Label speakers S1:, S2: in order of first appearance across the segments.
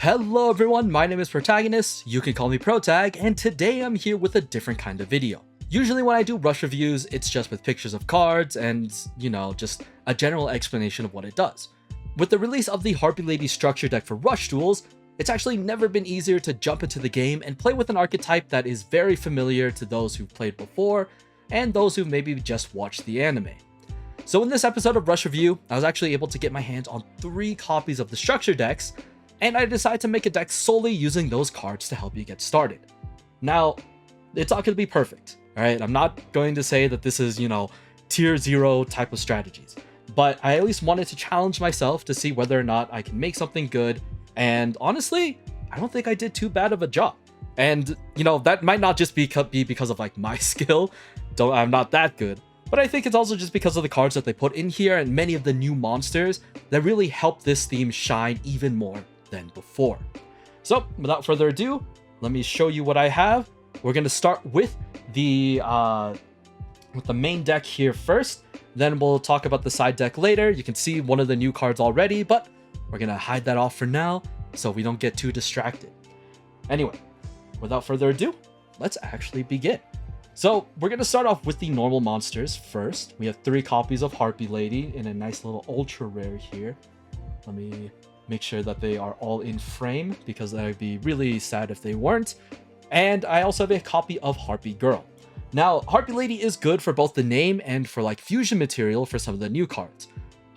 S1: Hello everyone, my name is Protagonist, you can call me Protag, and today I'm here with a different kind of video. Usually when I do rush reviews, it's just with pictures of cards and, just a general explanation of what it does. With the release of the HARPIE Lady structure deck for rush duels, it's actually never been easier to jump into the game and play with an archetype that is very familiar to those who've played before, and those who maybe just watched the anime. So in this episode of Rush Review, I was actually able to get my hands on 3 copies of the structure decks, and I decided to make a deck solely using those cards to help you get started. Now, it's not going to be perfect, alright? I'm not going to say that this is, tier 0 type of strategies, but I at least wanted to challenge myself to see whether or not I can make something good, and honestly, I don't think I did too bad of a job. And, that might not just be because of my skill, I'm not that good, but I think it's also just because of the cards that they put in here and many of the new monsters that really help this theme shine even more than before. So without further ado, let me show you what I have. We're going to start with the main deck here first, then we'll talk about the side deck later. You can see one of the new cards already, but we're going to hide that off for now so we don't get too distracted. Anyway, without further ado, let's actually begin. So we're going to start off with the normal monsters first. We have 3 copies of HARPIE Lady in a nice little ultra rare here. Let me make sure that they are all in frame because that would be really sad if they weren't. And I also have a copy of HARPIE Girl. Now, HARPIE Lady is good for both the name and for fusion material for some of the new cards.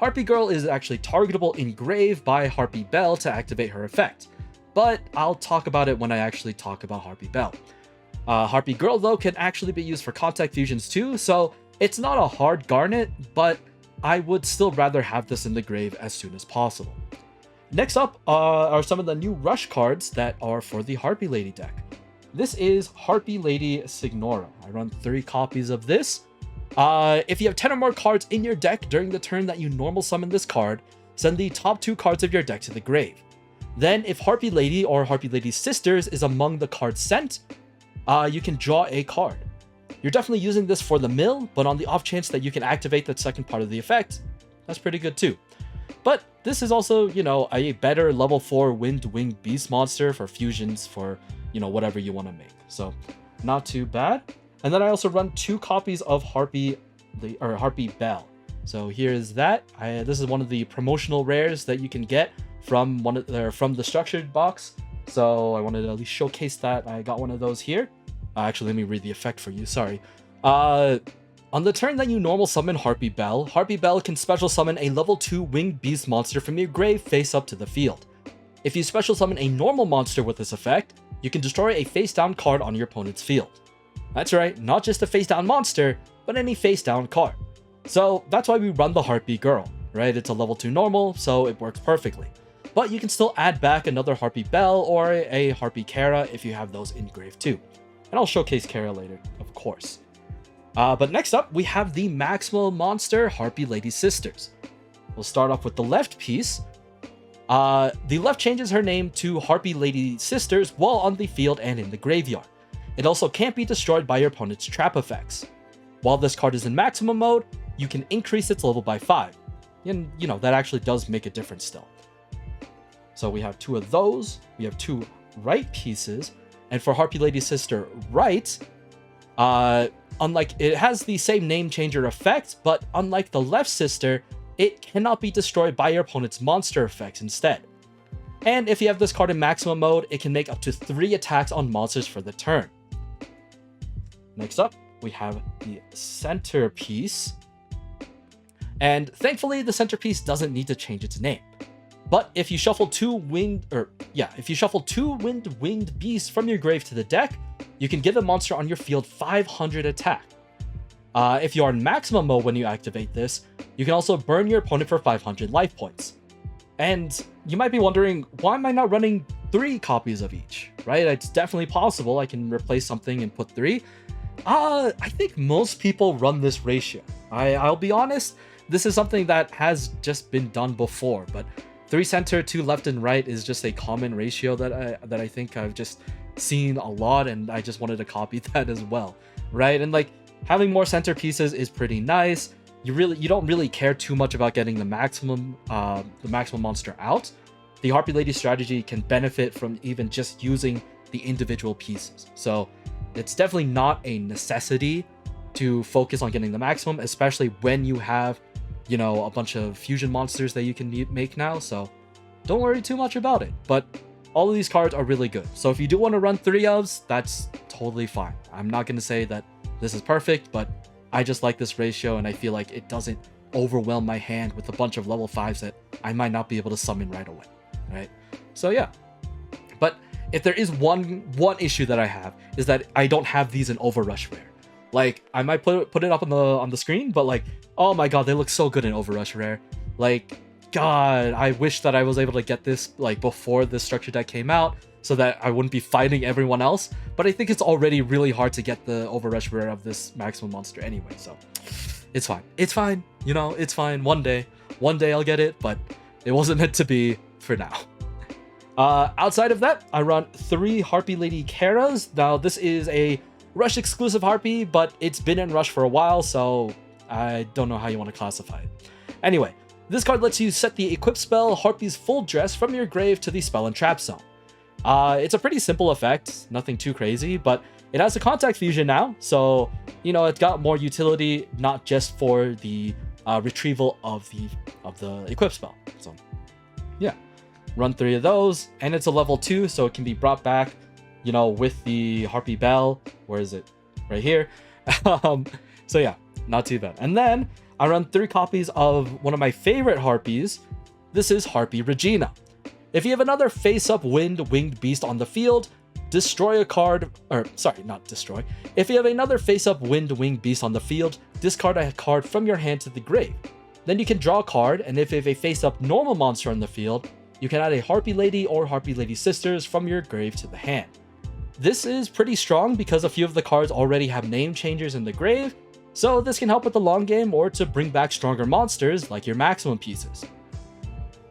S1: HARPIE Girl is actually targetable in grave by HARPIE Bell to activate her effect, but I'll talk about it when I actually talk about HARPIE Bell. HARPIE Girl though can actually be used for contact fusions too, so it's not a hard garnet, but I would still rather have this in the grave as soon as possible. Next up are some of the new rush cards that are for the HARPIE Lady deck. This is HARPIE Lady Signora. I run 3 copies of this. If you have 10 or more cards in your deck during the turn that you normal summon this card, send the top 2 cards of your deck to the grave. Then if HARPIE Lady or HARPIE Lady's Sisters is among the cards sent, you can draw a card. You're definitely using this for the mill, but on the off chance that you can activate that second part of the effect, that's pretty good too. But this is also, a better level 4 Wind Winged Beast monster for fusions for, whatever you want to make. So not too bad. And then I also run 2 copies of HARPIE Bell. So here's that. This is one of the promotional rares that you can get from from the structured box. So I wanted to at least showcase that. I got one of those here. Actually, let me read the effect for you. Sorry. On the turn that you normal summon HARPIE Bell can special summon a level 2 winged beast monster from your grave face up to the field. If you special summon a normal monster with this effect, you can destroy a face down card on your opponent's field. That's right, not just a face down monster, but any face down card. So that's why we run the HARPIE Girl, right? It's a level 2 normal, so it works perfectly. But you can still add back another HARPIE Bell or a HARPIE Kara if you have those in grave too. And I'll showcase Kara later, of course. But next up, we have the Maximal Monster HARPIE Lady Sisters. We'll start off with the left piece. The left changes her name to HARPIE Lady Sisters while on the field and in the graveyard. It also can't be destroyed by your opponent's trap effects. While this card is in maximum mode, you can increase its level by 5. And, that actually does make a difference still. So we have 2 of those. We have 2 right pieces. And for HARPIE Lady Sister right, unlike it has the same name changer effect, but unlike the left sister, it cannot be destroyed by your opponent's monster effects instead. And if you have this card in maximum mode, it can make up to 3 attacks on monsters for the turn. Next up, we have the centerpiece. And thankfully, the centerpiece doesn't need to change its name. But if you shuffle 2 Wind Winged Beasts from your grave to the deck, you can give a monster on your field 500 attack. If you are in maximum mode when you activate this, you can also burn your opponent for 500 life points. And you might be wondering, why am I not running 3 copies of each, right? It's definitely possible. I can replace something and put 3. I think most people run this ratio. I'll be honest, this is something that has just been done before, but 3 center, 2 left and right is just a common ratio that I think I've just seen a lot, and I just wanted to copy that as well, right? And having more centerpieces is pretty nice. You don't really care too much about getting the maximum monster out, the Harpie Lady strategy can benefit from even just using the individual pieces. So it's definitely not a necessity to focus on getting the maximum, especially when you have, you know, a bunch of fusion monsters that you can make now. So don't worry too much about it. But all of these cards are really good. So if you do want to run 3 ofs, that's totally fine. I'm not going to say that this is perfect, but I just like this ratio, and I feel like it doesn't overwhelm my hand with a bunch of level 5s that I might not be able to summon right away, right? So yeah. But if there is one issue that I have, is that I don't have these in Overrush Rare. Like, I might put it up on the screen, but like, oh my god, they look so good in Overrush Rare. Like, god, I wish that I was able to get this like before this structure deck came out, so that I wouldn't be fighting everyone else. But I think it's already really hard to get the Overrush Rare of this maximum monster anyway, so it's fine. It's fine, you know, it's fine. One day I'll get it, but it wasn't meant to be for now. Outside of that, I run 3 Harpie Lady Karas. Now, this is a Rush exclusive Harpie, but it's been in Rush for a while, so I don't know how you want to classify it. Anyway, this card lets you set the equip spell Harpie's Full Dress from your grave to the spell and trap zone. It's a pretty simple effect, nothing too crazy, but it has a contact fusion now, so, you know, it's got more utility, not just for the retrieval of the equip spell. So, yeah. Run 3 of those, and it's a level 2, so it can be brought back, you know, with the Harpie Bell. Where is it? Right here. So yeah, not too bad. And then I run 3 copies of one of my favorite Harpies. This is Harpie Regina. If you have another face-up winged beast on the field, destroy a card, or sorry, not destroy. If you have another face-up winged beast on the field, discard a card from your hand to the grave. Then you can draw a card, and if you have a face-up normal monster on the field, you can add a Harpie Lady or Harpie Lady Sisters from your grave to the hand. This is pretty strong because a few of the cards already have name changers in the grave, so this can help with the long game or to bring back stronger monsters like your maximum pieces.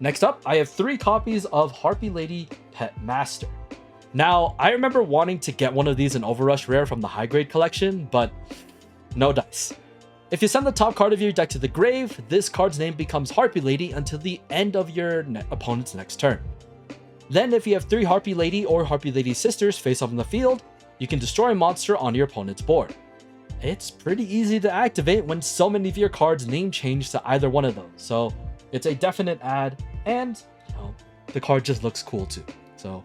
S1: Next up, I have 3 copies of Harpie Lady Pet Master. Now, I remember wanting to get one of these in Overrush Rare from the high grade collection, but no dice. If you send the top card of your deck to the grave, this card's name becomes Harpie Lady until the end of your opponent's next turn. Then, if you have 3 Harpie Lady or Harpie Lady Sisters face up in the field, you can destroy a monster on your opponent's board. It's pretty easy to activate when so many of your cards name change to either one of those, so it's a definite add, and you know, the card just looks cool too. So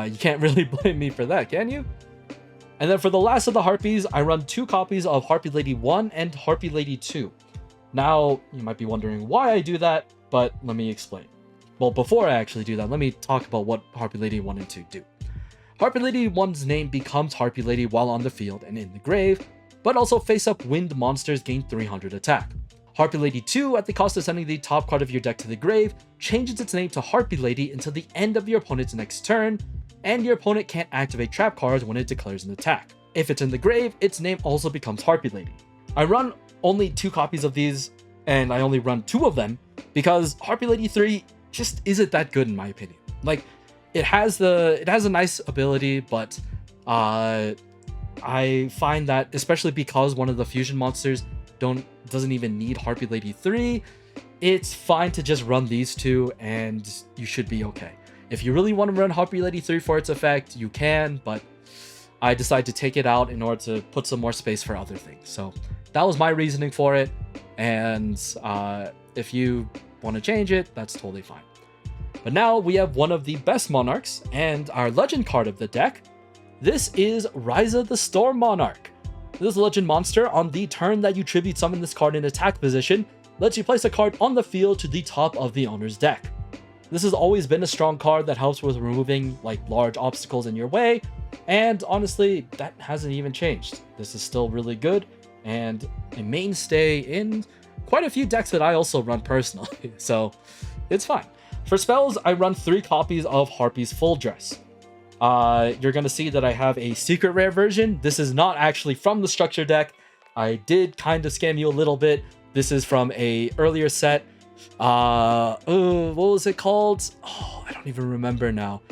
S1: you can't really blame me for that, can you? And then for the last of the Harpies, I run 2 copies of Harpie Lady 1 and Harpie Lady 2. Now, you might be wondering why I do that, but let me explain. Well, before I actually do that, let me talk about what Harpie Lady 1 and 2 do. Harpie Lady 1's name becomes Harpie Lady while on the field and in the grave, but also face-up winged monsters gain 300 attack. Harpie Lady 2, at the cost of sending the top card of your deck to the grave, changes its name to Harpie Lady until the end of your opponent's next turn, and your opponent can't activate trap cards when it declares an attack. If it's in the grave, its name also becomes Harpie Lady. I run only 2 copies of these, and I only run 2 of them, because Harpie Lady 3 just isn't that good in my opinion. Like, it has a nice ability, but I find that, especially because one of the fusion monsters doesn't even need Harpie Lady 3, it's fine to just run these 2 and you should be okay. If you really want to run Harpie Lady 3 for its effect, you can, but I decided to take it out in order to put some more space for other things. So that was my reasoning for it, and if you want to change it, that's totally fine. But now we have one of the best monarchs and our legend card of the deck. This is Ryza the Storm Monarch. This legend monster, on the turn that you tribute summon this card in attack position, lets you place a card on the field to the top of the owner's deck. This has always been a strong card that helps with removing like large obstacles in your way, and honestly, that hasn't even changed. This is still really good and a mainstay in quite a few decks that I also run personally, so it's fine. For spells, I run 3 copies of Harpie's Full Dress. You're going to see that I have a secret rare version. This is not actually from the structure deck. I did kind of scam you a little bit. This is from a earlier set. What was it called? Oh, I don't even remember now.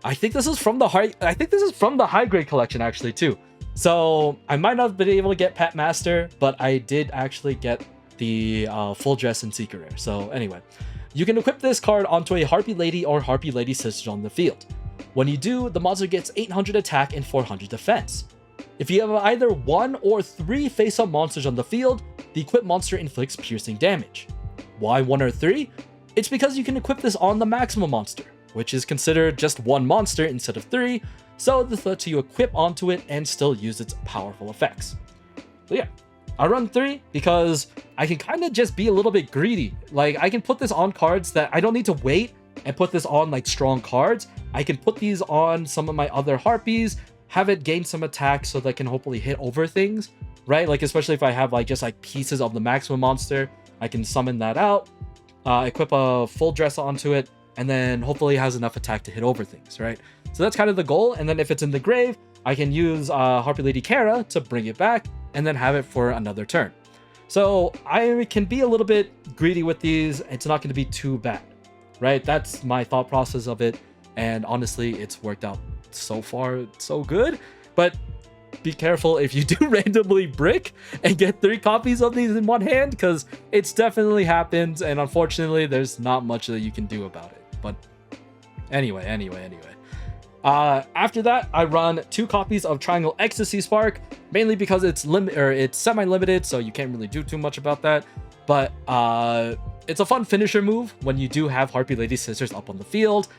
S1: I think this is from the high grade collection actually too. So I might not have been able to get Pet Master, but I did actually get the Full Dress and Secret Rare. So anyway, You can equip this card onto a Harpie Lady or Harpie Lady Sisters on the field. When you do, the monster gets 800 attack and 400 defense. If you have either 1 or 3 face-up monsters on the field, the equipped monster inflicts piercing damage. Why 1 or 3? It's because you can equip this on the maximum monster, which is considered just 1 monster instead of 3, so this lets you equip onto it and still use its powerful effects. So yeah, I run 3 because I can kind of just be a little bit greedy. Like, I can put this on cards that I don't need to wait and put this on like strong cards. I can put these on some of my other Harpies, have it gain some attack so that I can hopefully hit over things, right? Like, especially if I have like just like pieces of the maximum monster, I can summon that out, equip a full dress onto it, and then hopefully it has enough attack to hit over things, right? So that's kind of the goal. And then if it's in the grave, I can use Harpie Lady Kara to bring it back and then have it for another turn. So I can be a little bit greedy with these. It's not going to be too bad, right? That's my thought process of it. And honestly, it's worked out so far so good. But be careful if you do randomly brick and get 3 copies of these in one hand, because it's definitely happened. And unfortunately, there's not much that you can do about it. But anyway. After that, I run 2 copies of Triangle Ecstasy Spark, mainly because it's semi-limited, so you can't really do too much about that. But it's a fun finisher move when you do have Harpie Lady Sisters up on the field.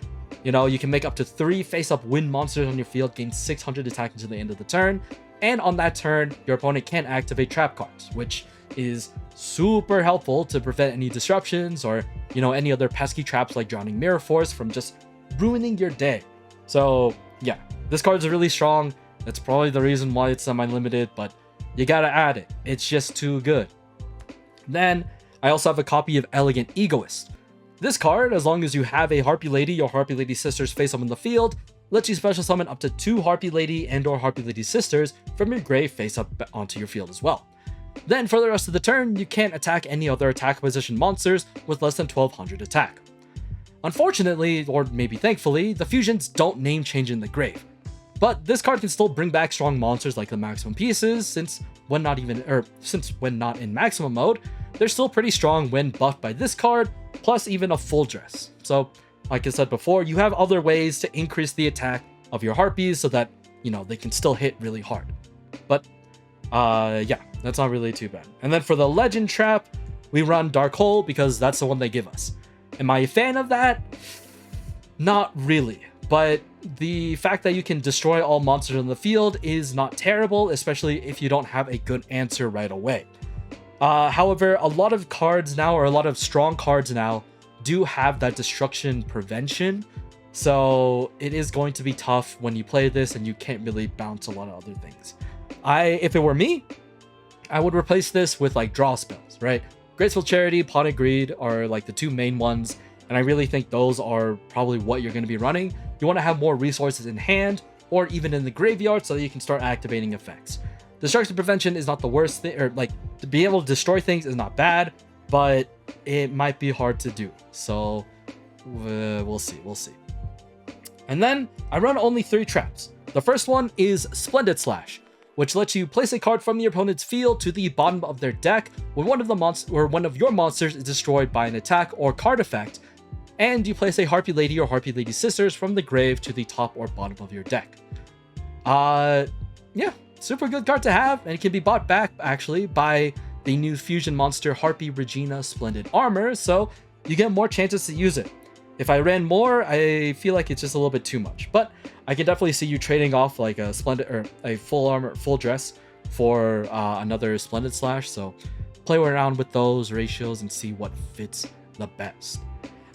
S1: You know, you can make up to 3 face-up wind monsters on your field, gain 600 attack until the end of the turn, and on that turn, your opponent can activate trap cards, which is super helpful to prevent any disruptions or, you know, any other pesky traps like Drowning Mirror Force from just ruining your day. So yeah, this card's really strong. That's probably the reason why it's semi-limited, but you gotta add it. It's just too good. Then I also have a copy of Elegant Egoist. This card, as long as you have a Harpie Lady or Harpie Lady Sisters face up in the field, lets you special summon up to 2 Harpie Lady and or Harpie Lady Sisters from your grave face up onto your field as well. Then for the rest of the turn, you can't attack any other attack position monsters with less than 1200 attack. Unfortunately, or maybe thankfully, the fusions don't name change in the grave. But this card can still bring back strong monsters like the maximum pieces, since when not in maximum mode, they're still pretty strong when buffed by this card, plus even a full dress. So, like I said before, you have other ways to increase the attack of your Harpies so that, you know, they can still hit really hard. But, yeah, that's not really too bad. And then for the Legend Trap, we run Dark Hole because that's the one they give us. Am I a fan of that? Not really. But the fact that you can destroy all monsters on the field is not terrible, especially if you don't have a good answer right away. However, a lot of cards now, or a lot of strong cards now, do have that destruction prevention. So it is going to be tough when you play this and you can't really bounce a lot of other things. If it were me, I would replace this with like draw spells, right? Graceful Charity, Pot of Greed are like the 2 main ones. And I really think those are probably what you're going to be running. You want to have more resources in hand or even in the graveyard so that you can start activating effects. Destruction prevention is not the worst thing, or like to be able to destroy things is not bad, but it might be hard to do. So we'll see. And then I run only 3 traps. The first one is Splendid Slash, which lets you place a card from your opponent's field to the bottom of their deck when one of your monsters is destroyed by an attack or card effect, and you place a Harpie Lady or Harpie Lady Sisters from the grave to the top or bottom of your deck. Yeah, super good card to have, and it can be bought back actually by the new fusion monster Harpie Regina Splendid Armor, so you get more chances to use it. If I ran more, I feel like it's just a little bit too much, but I can definitely see you trading off like a Splendid or a full armor, full dress for another Splendid Slash. So play around with those ratios and see what fits the best.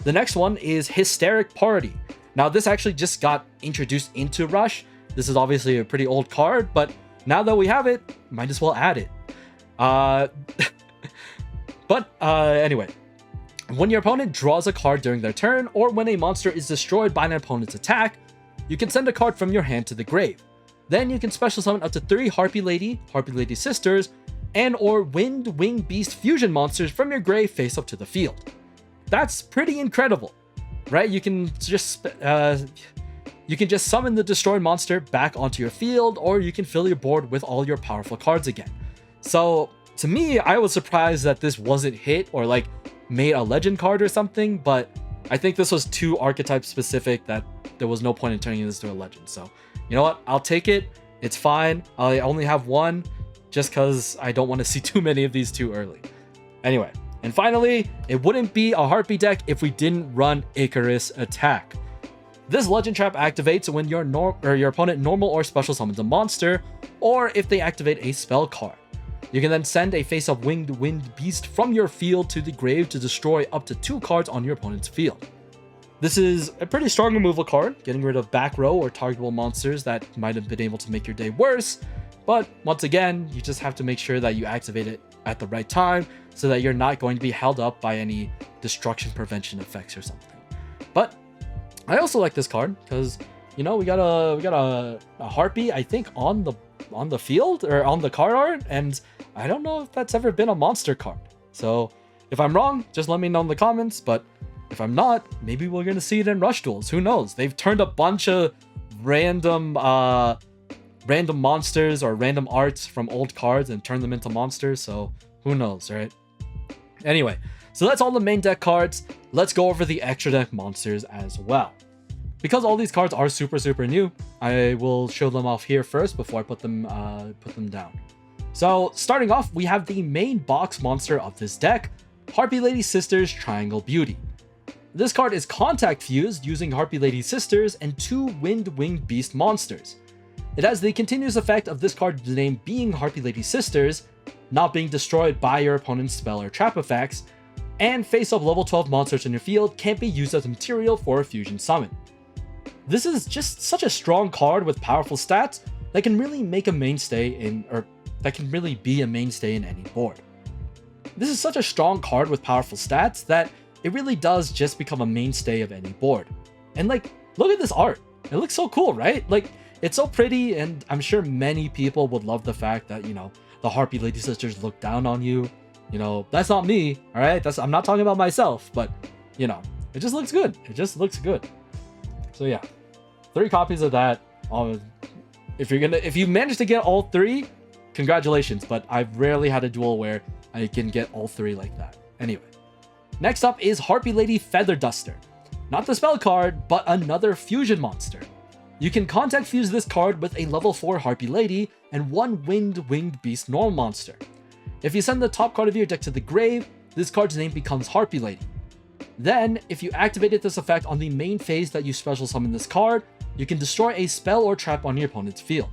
S1: The next one is Hysteric Party. Now this actually just got introduced into Rush. This is obviously a pretty old card, but now that we have it, might as well add it. Anyway. When your opponent draws a card during their turn, or when a monster is destroyed by an opponent's attack, you can send a card from your hand to the grave. Then you can special summon up to 3 Harpie Lady Sisters, and or Wind Wing Beast fusion monsters from your grave face up to the field. That's pretty incredible, right? You can just summon the destroyed monster back onto your field, or you can fill your board with all your powerful cards again. So to me, I was surprised that this wasn't hit, or like made a legend card or something, but I think this was too archetype specific that there was no point in turning this to a legend. So, you know what? I'll take it. It's fine. I only have one just because I don't want to see too many of these too early. Anyway, and finally, it wouldn't be a HARPIE deck if we didn't run Icarus Attack. This legend trap activates when your opponent normal or special summons a monster, or if they activate a spell card. You can then send a face-up winged wind beast from your field to the grave to destroy up to 2 cards on your opponent's field. This is a pretty strong removal card, getting rid of back row or targetable monsters that might have been able to make your day worse, but once again, you just have to make sure that you activate it at the right time so that you're not going to be held up by any destruction prevention effects or something. But I also like this card because, you know, we got a HARPIE, I think, on the field or on the card art, and I don't know if that's ever been a monster card. So if I'm wrong, just let me know in the comments, but if I'm not, maybe we're gonna see it in Rush Duels. Who knows? They've turned a bunch of random monsters or random arts from old cards and turned them into monsters, so who knows, right? Anyway, so that's all the main deck cards. Let's go over the extra deck monsters as well. Because all these cards are super new, I will show them off here first before I put them down. So starting off, we have the main box monster of this deck, HARPIE Lady Sisters Triangle Beauty. This card is contact fused using HARPIE Lady Sisters and 2 Wind Winged Beast monsters. It has the continuous effect of this card's name being HARPIE Lady Sisters, not being destroyed by your opponent's spell or trap effects, and face-up level 12 monsters in your field can't be used as material for a fusion summon. This is just such a strong card with powerful stats that can really make a mainstay in, or that can really be a mainstay in any board. This is such a strong card with powerful stats that it really does just become a mainstay of any board. And like, look at this art. It looks so cool, right? Like, it's so pretty, and I'm sure many people would love the fact that, you know, the HARPIE Lady Sisters look down on you. You know, that's not me, all right? I'm not talking about myself, but, you know, it just looks good. It just looks good. So yeah, 3 copies of that. If you manage to get all 3, congratulations, but I've rarely had a duel where I can get all 3 like that. Anyway, next up is HARPIE Lady Feather Duster. Not the spell card, but another fusion monster. You can contact fuse this card with a level 4 HARPIE Lady and 1 Winged Beast normal monster. If you send the top card of your deck to the grave, this card's name becomes HARPIE Lady. Then, if you activated this effect on the main phase that you special summon this card, you can destroy a spell or trap on your opponent's field.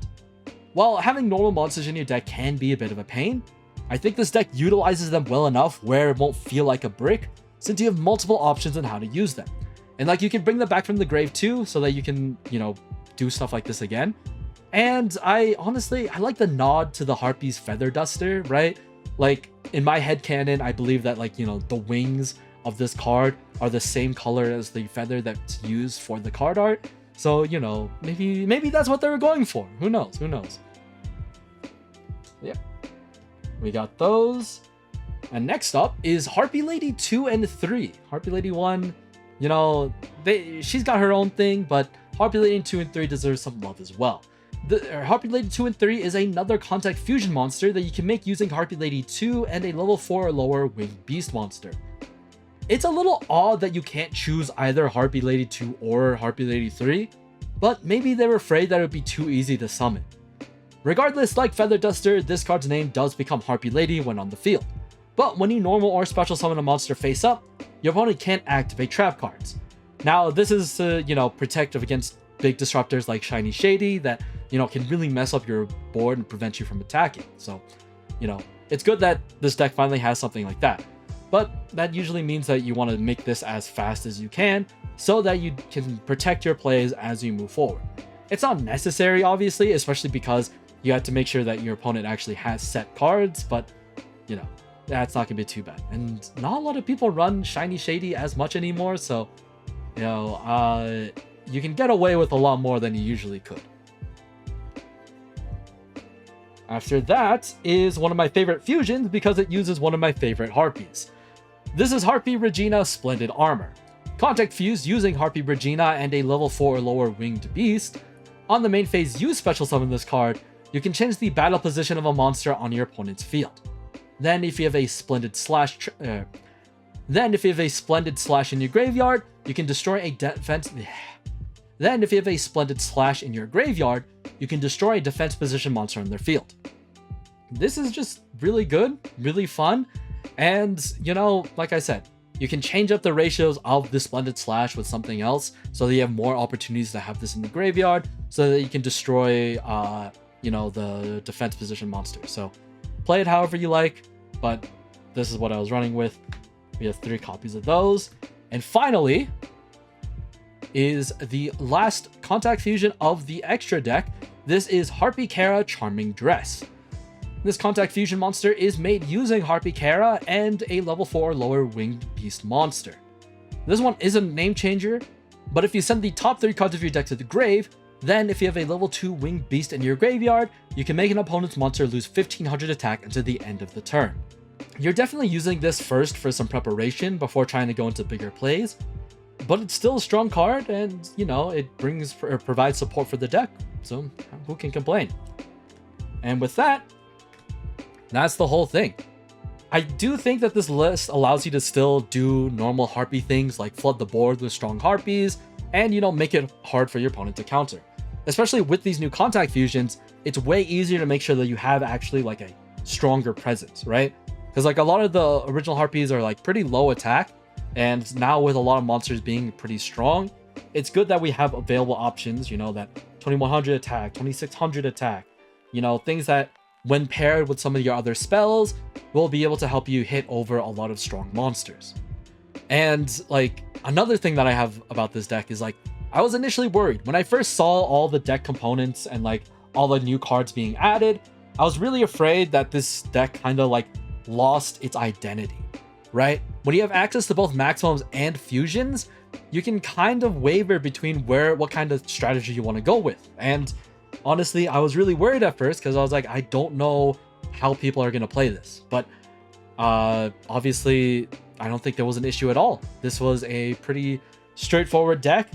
S1: While having normal monsters in your deck can be a bit of a pain, I think this deck utilizes them well enough where it won't feel like a brick, since you have multiple options on how to use them. And like, you can bring them back from the grave too, so that you can, you know, do stuff like this again. And I like the nod to the HARPIE's Feather Duster, right? Like, in my headcanon, I believe that, like, you know, the wings of this card are the same color as the feather that's used for the card art. So, you know, maybe that's what they were going for. Who knows? Who knows? Yeah. We got those. And next up is HARPIE Lady 2 and 3. HARPIE Lady 1, you know, she's got her own thing, but HARPIE Lady 2 and 3 deserve some love as well. HARPIE Lady 2 and 3 is another contact fusion monster that you can make using HARPIE Lady 2 and a level 4 or lower Winged Beast monster. It's a little odd that you can't choose either HARPIE Lady 2 or HARPIE Lady 3, but maybe they were afraid that it would be too easy to summon. Regardless, like Feather Duster, this card's name does become HARPIE Lady when on the field. But when you normal or special summon a monster face up, your opponent can't activate trap cards. Now, this is to, you know, protective against big disruptors like Shiny Shady that, you know, can really mess up your board and prevent you from attacking. So, you know, it's good that this deck finally has something like that. But that usually means that you want to make this as fast as you can so that you can protect your plays as you move forward. It's not necessary, obviously, especially because you have to make sure that your opponent actually has set cards, but, you know, that's not gonna be too bad. And not a lot of people run Shiny Shady as much anymore, so, you know, you can get away with a lot more than you usually could. After that is one of my favorite fusions because it uses one of my favorite HARPIEs. This is HARPIE Regina Splendid Armor. Contact fuse using HARPIE Regina and a level 4 or lower Winged Beast. On the main phase you special summon this card, you can change the battle position of a monster on your opponent's field. Then if you have a Splendid Slash Then if you have a Splendid Slash in your graveyard, you can destroy a defense... Then if you have a Splendid Slash in your graveyard, you can destroy a defense position monster on their field. This is just really good, really fun, and, you know, like I said, you can change up the ratios of the Splendid Slash with something else so that you have more opportunities to have this in the graveyard so that you can destroy, you know, the defense position monster. So play it however you like, but this is what I was running with. We have 3 copies of those. And finally is the last contact fusion of the extra deck. This is HARPIE Kara Charming Dress. This contact fusion monster is made using HARPIE Kara and a level 4 lower winged beast monster. This one is a name changer, but if you send the top 3 cards of your deck to the grave, then if you have a level 2 winged beast in your graveyard, you can make an opponent's monster lose 1500 attack until the end of the turn. You're definitely using this first for some preparation before trying to go into bigger plays, but it's still a strong card and, you know, it brings or provides support for the deck, so who can complain? And with that, that's the whole thing. I do think that this list allows you to still do normal Harpie things like flood the board with strong Harpies and, you know, make it hard for your opponent to counter. Especially with these new contact fusions, it's way easier to make sure that you have actually like a stronger presence, right? Because like a lot of the original Harpies are like pretty low attack, and now with a lot of monsters being pretty strong, it's good that we have available options, you know, that 2100 attack, 2600 attack, you know, things that when paired with some of your other spells, will be able to help you hit over a lot of strong monsters. And like another thing that I have about this deck is like, I was initially worried when I first saw all the deck components and like all the new cards being added. I was really afraid that this deck kind of like lost its identity, right? When you have access to both maximums and fusions, you can kind of waver between what kind of strategy you want to go with. And honestly, I was really worried at first because I was like, I don't know how people are going to play this. But obviously, I don't think there was an issue at all. This was a pretty straightforward deck.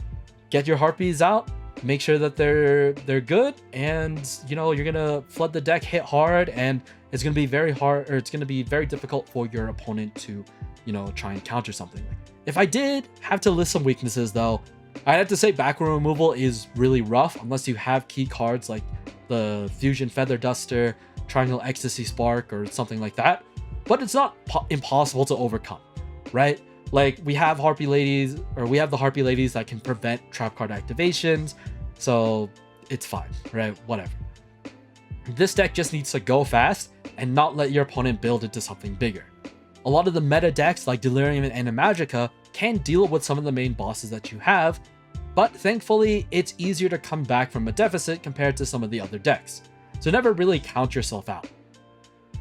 S1: Get your Harpies out, make sure that they're good, and, you know, you're going to flood the deck, hit hard, and it's going to be very hard, or it's going to be very difficult for your opponent to, you know, try and counter something. If I did have to list some weaknesses, though, I'd have to say backroom removal is really rough unless you have key cards like the Fusion Feather Duster, Triangle Ecstasy Spark, or something like that. But it's not impossible to overcome, right? Like we have Harpie Ladies, or we have the Harpie Ladies that can prevent trap card activations, so it's fine, right? Whatever. This deck just needs to go fast and not let your opponent build into something bigger. A lot of the meta decks like Delirium and Animagica can deal with some of the main bosses that you have, but thankfully it's easier to come back from a deficit compared to some of the other decks, so never really count yourself out.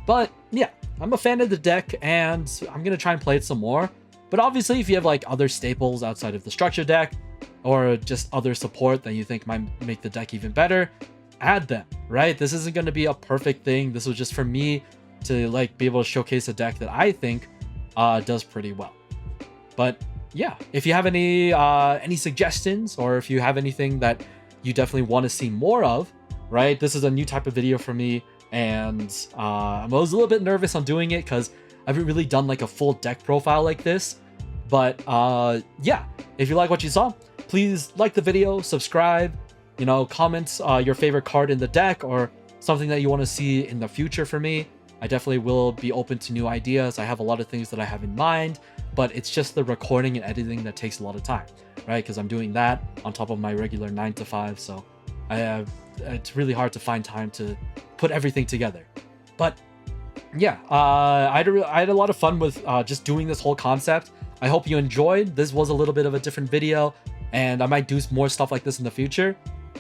S1: But yeah, I'm a fan of the deck and I'm gonna try and play it some more, but obviously if you have like other staples outside of the structure deck or just other support that you think might make the deck even better, add them, right? This isn't going to be a perfect thing. This was just for me to like be able to showcase a deck that I think does pretty well. But yeah, if you have any suggestions, or if you have anything that you definitely want to see more of, right? This is a new type of video for me, and I was a little bit nervous on doing it because I haven't really done like a full deck profile like this. But yeah, if you like what you saw, please like the video, subscribe, you know, comment your favorite card in the deck or something that you want to see in the future for me. I definitely will be open to new ideas. I have a lot of things that I have in mind, but it's just the recording and editing that takes a lot of time, right? Because I'm doing that on top of my regular 9 to 5, so it's really hard to find time to put everything together. But yeah, I had a lot of fun with just doing this whole concept. I hope you enjoyed. This was a little bit of a different video, and I might do more stuff like this in the future.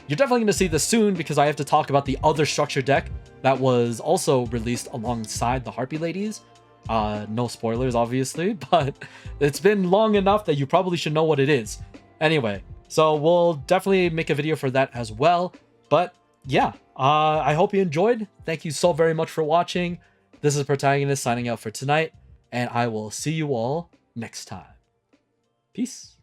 S1: You're definitely going to see this soon because I have to talk about the other structure deck that was also released alongside the Harpie Ladies. No spoilers, obviously, but it's been long enough that you probably should know what it is. Anyway, so we'll definitely make a video for that as well. But yeah, I hope you enjoyed. Thank you so very much for watching. This is Protagonist signing out for tonight, and I will see you all next time. Peace.